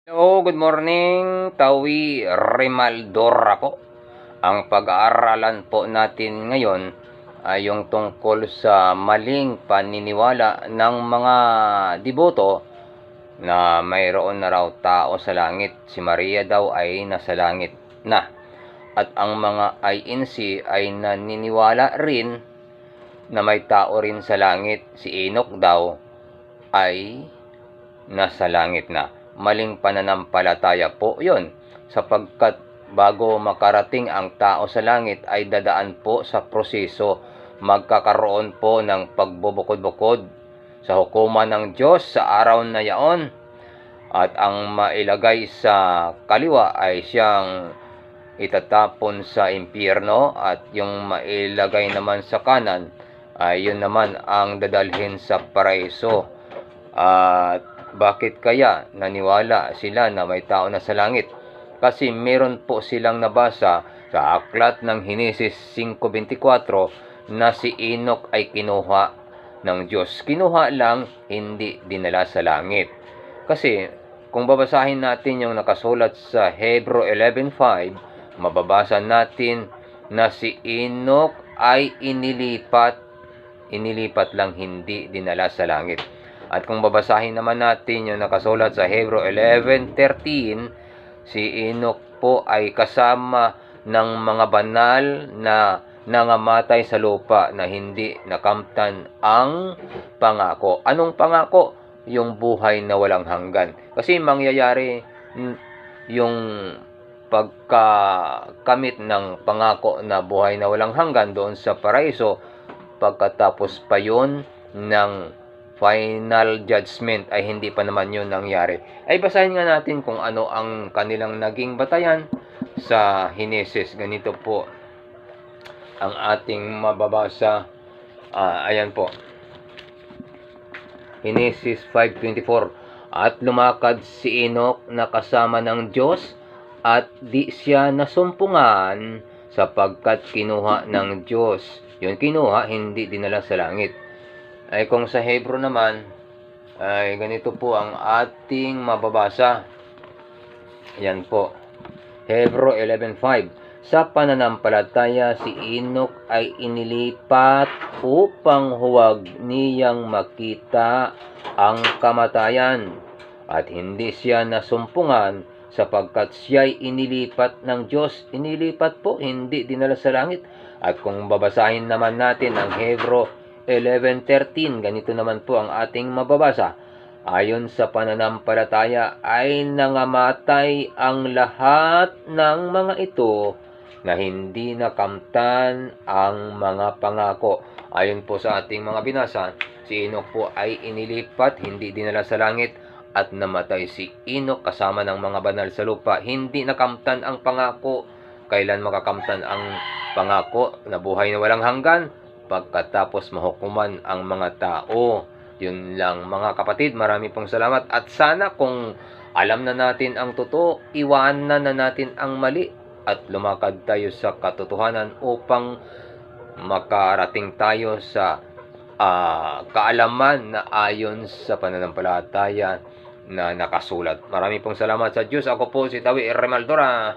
Hello, good morning. Tawi Rimaldor ako. Ang pag-aaralan po natin ngayon ay yung tungkol sa maling paniniwala ng mga deboto na mayroon na raw tao sa langit. Si Maria daw ay nasa langit na. At ang mga INC ay naniniwala rin na may tao rin sa langit. Si Enoch daw ay nasa langit na. Maling pananampalataya po yon, sapagkat bago makarating ang tao sa langit ay dadaan po sa proseso. Magkakaroon po ng pagbubukod-bukod sa hukuman ng Diyos sa araw na yaon, at ang mailagay sa kaliwa ay siyang itatapon sa impyerno, at yung mailagay naman sa kanan ay yun naman ang dadalhin sa paraiso. At bakit kaya naniwala sila na may tao na sa langit? Kasi meron po silang nabasa sa aklat ng Henesis 5:24 na si Enoch ay kinuha ng Diyos. Kinuha lang, hindi dinala sa langit. Kasi kung babasahin natin yung nakasulat sa Hebrew 11:5, mababasa natin na si Enoch ay inilipat lang, hindi dinala sa langit. At kung babasahin naman natin yung nakasulat sa Hebrew 11:13, si Enoch po ay kasama ng mga banal na nangamatay sa lupa na hindi nakamtan ang pangako. Anong pangako? Yung buhay na walang hanggan. Kasi mangyayari yung pagkakamit ng pangako na buhay na walang hanggan doon sa paraiso pagkatapos pa yun ng final judgment, ay hindi pa naman yun nangyari. Ay basahin nga natin kung ano ang kanilang naging batayan sa Henesis. Ganito po ang ating mababasa. Ayan po, Henesis 5:24. At lumakad si Enoch na kasama ng Diyos, at di siya nasumpungan sapagkat kinuha ng Diyos. Yun, kinuha, hindi dinala sa langit. Ay kung sa Hebrew naman, ay ganito po ang ating mababasa. Ayan po, Hebrew 11:5. Sa pananampalataya si Enoch ay inilipat upang huwag niyang makita ang kamatayan, at hindi siya nasumpungan sapagkat siya'y inilipat ng Diyos. Inilipat po, hindi dinala sa langit. At kung babasahin naman natin ang Hebrew 11:13, ganito naman po ang ating mababasa. Ayon sa pananampalataya ay nangamatay ang lahat ng mga ito na hindi nakamtan ang mga pangako. Ayon po sa ating mga binasa, si Enoch po ay inilipat, hindi dinala sa langit, at namatay si Enoch kasama ng mga banal sa lupa. Hindi nakamtan ang pangako. Kailan makakamtan ang pangako na buhay na walang hanggan? Pagkatapos mahukuman ang mga tao. Yun lang mga kapatid, marami pong salamat. At sana kung alam na natin ang totoo, iwanan na natin ang mali at lumakad tayo sa katotohanan upang makarating tayo sa kaalaman na ayon sa pananampalataya na nakasulat. Marami pong salamat sa Diyos. Ako po si Tawi Remaldora.